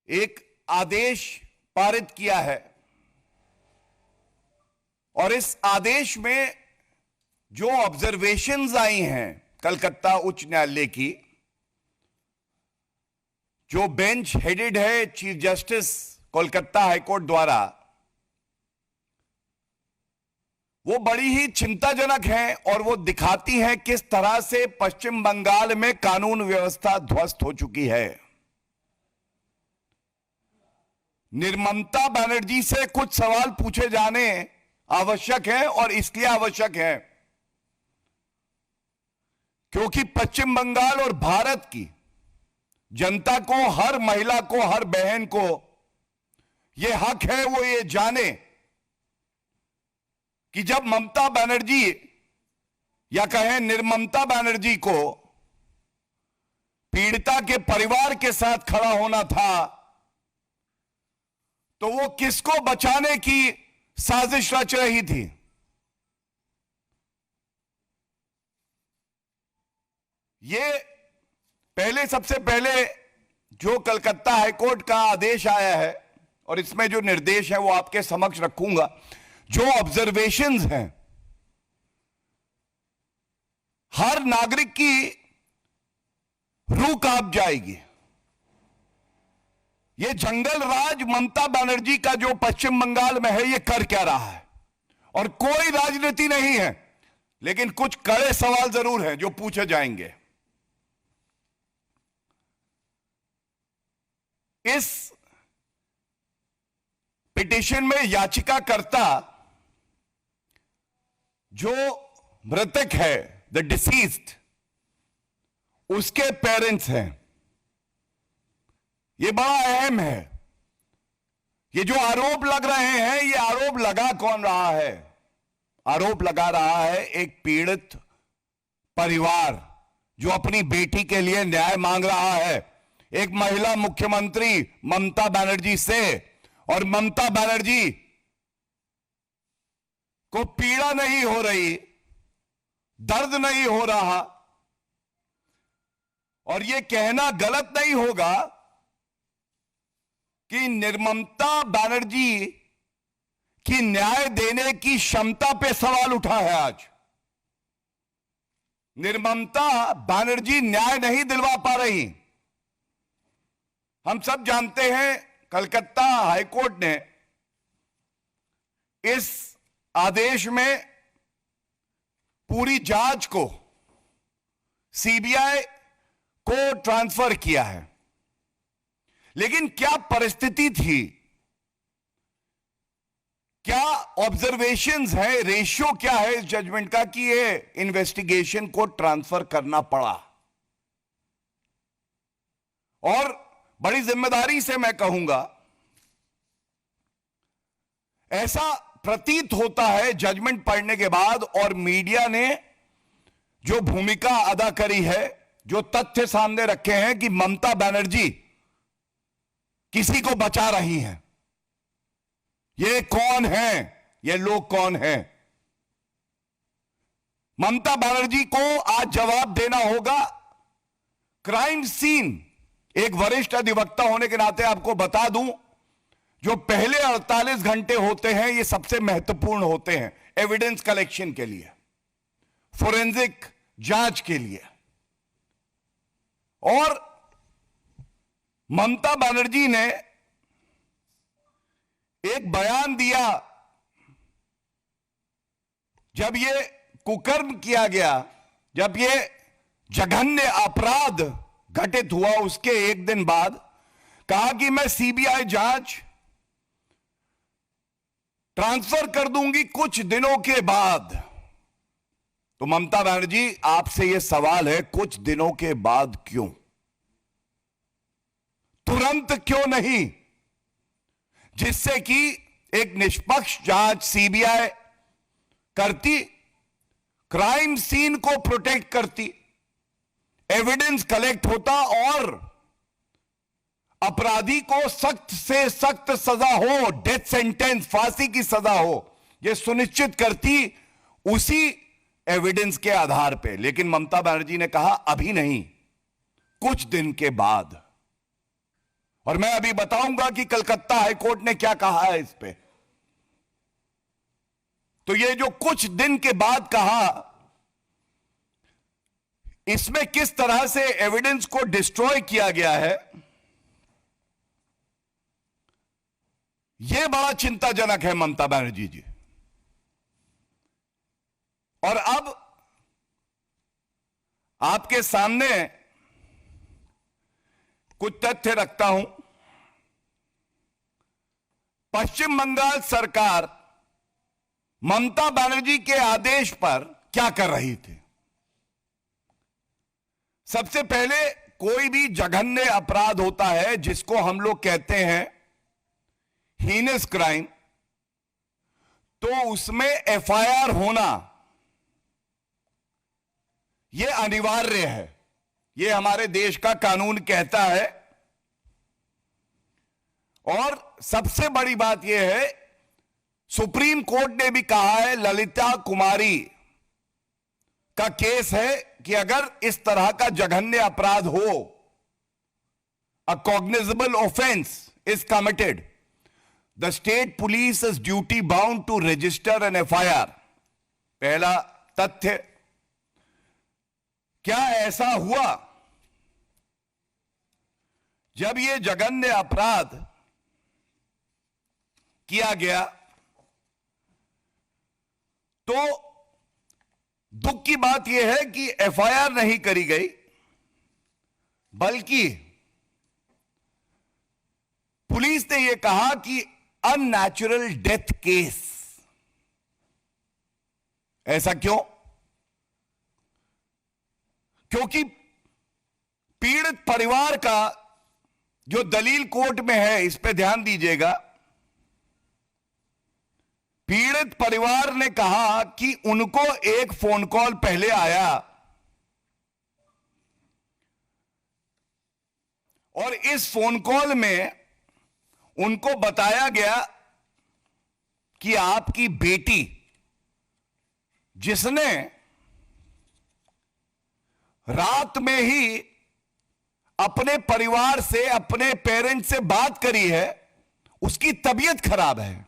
एक आदेश पारित किया है और इस आदेश में जो ऑब्जर्वेशंस आई हैं कलकत्ता उच्च न्यायालय की, जो बेंच हेडेड है चीफ जस्टिस कोलकाता हाईकोर्ट द्वारा, वो बड़ी ही चिंताजनक है और वो दिखाती हैं किस तरह से पश्चिम बंगाल में कानून व्यवस्था ध्वस्त हो चुकी है। निर्ममता बनर्जी से कुछ सवाल पूछे जाने आवश्यक है और इसलिए आवश्यक है क्योंकि पश्चिम बंगाल और भारत की जनता को, हर महिला को, हर बहन को यह हक है वो ये जाने कि जब ममता बनर्जी या कहें निर्ममता बनर्जी को पीड़िता के परिवार के साथ खड़ा होना था तो वो किसको बचाने की साजिश रच रही थी। ये सबसे पहले जो कलकत्ता हाईकोर्ट का आदेश आया है और इसमें जो निर्देश है वो आपके समक्ष रखूंगा। जो ऑब्जर्वेशंस हैं, हर नागरिक की रूह कांप जाएगी। ये जंगल राज ममता बनर्जी का जो पश्चिम बंगाल में है ये कर क्या रहा है, और कोई राजनीति नहीं है, लेकिन कुछ कड़े सवाल जरूर हैं जो पूछे जाएंगे। इस पिटीशन में याचिकाकर्ता जो मृतक है, द डिसीज्ड, उसके पेरेंट्स हैं। ये बड़ा अहम है। ये जो आरोप लग रहे हैं, ये आरोप लगा कौन रहा है? आरोप लगा रहा है एक पीड़ित परिवार जो अपनी बेटी के लिए न्याय मांग रहा है, एक महिला मुख्यमंत्री ममता बनर्जी से। और ममता बनर्जी को पीड़ा नहीं हो रही, दर्द नहीं हो रहा, और यह कहना गलत नहीं होगा कि निर्ममता बनर्जी की न्याय देने की क्षमता पे सवाल उठा है। आज निर्ममता बनर्जी न्याय नहीं दिलवा पा रही। हम सब जानते हैं कलकत्ता हाईकोर्ट ने इस आदेश में पूरी जांच को सीबीआई को ट्रांसफर किया है। लेकिन क्या परिस्थिति थी, क्या ऑब्जर्वेशंस है, रेशियो क्या है इस जजमेंट का कि ये इन्वेस्टिगेशन को ट्रांसफर करना पड़ा? और बड़ी जिम्मेदारी से मैं कहूंगा, ऐसा प्रतीत होता है जजमेंट पढ़ने के बाद, और मीडिया ने जो भूमिका अदा करी है, जो तथ्य सामने रखे हैं कि ममता बनर्जी किसी को बचा रही हैं। ये कौन है, ये लोग कौन हैं? ममता बनर्जी को आज जवाब देना होगा। क्राइम सीन, एक वरिष्ठ अधिवक्ता होने के नाते आपको बता दूं, जो पहले 48 घंटे होते हैं ये सबसे महत्वपूर्ण होते हैं एविडेंस कलेक्शन के लिए, फोरेंसिक जांच के लिए। और ममता बनर्जी ने एक बयान दिया जब ये कुकर्म किया गया, जब ये जघन्य अपराध घटित हुआ, उसके एक दिन बाद कहा कि मैं सीबीआई जांच ट्रांसफर कर दूंगी कुछ दिनों के बाद। तो ममता बनर्जी, आपसे यह सवाल है, कुछ दिनों के बाद क्यों? तुरंत क्यों नहीं? जिससे कि एक निष्पक्ष जांच सीबीआई करती, क्राइम सीन को प्रोटेक्ट करती, एविडेंस कलेक्ट होता और अपराधी को सख्त से सख्त सजा हो, डेथ सेंटेंस, फांसी की सजा हो, यह सुनिश्चित करती उसी एविडेंस के आधार पे। लेकिन ममता बनर्जी ने कहा अभी नहीं, कुछ दिन के बाद। और मैं अभी बताऊंगा कि कलकत्ता हाईकोर्ट ने क्या कहा है इस पे। तो ये जो कुछ दिन के बाद कहा, इसमें किस तरह से एविडेंस को डिस्ट्रॉय किया गया है, यह बड़ा चिंताजनक है ममता बनर्जी जी। और अब आपके सामने कुछ तथ्य रखता हूं। पश्चिम बंगाल सरकार ममता बनर्जी के आदेश पर क्या कर रही थी। सबसे पहले, कोई भी जघन्य अपराध होता है जिसको हम लोग कहते हैं हीनस क्राइम, तो उसमें एफआईआर होना यह अनिवार्य है। यह हमारे देश का कानून कहता है। और सबसे बड़ी बात यह है, सुप्रीम कोर्ट ने भी कहा है, ललिता कुमारी का केस है कि अगर इस तरह का जघन्य अपराध हो, a cognizable offence is committed, the state police is duty bound to register an FIR. पहला तथ्य, क्या ऐसा हुआ जब यह जघन्य अपराध किया गया तो दुख की बात यह है कि एफआईआर नहीं करी गई, बल्कि पुलिस ने यह कहा कि अननेचुरल डेथ केस। ऐसा क्यों? क्योंकि पीड़ित परिवार का जो दलील कोर्ट में है, इस पे ध्यान दीजिएगा। पीड़ित परिवार ने कहा कि उनको एक फोन कॉल पहले आया और इस फोन कॉल में उनको बताया गया कि आपकी बेटी, जिसने रात में ही अपने परिवार से, अपने पेरेंट्स से बात करी है, उसकी तबीयत खराब है।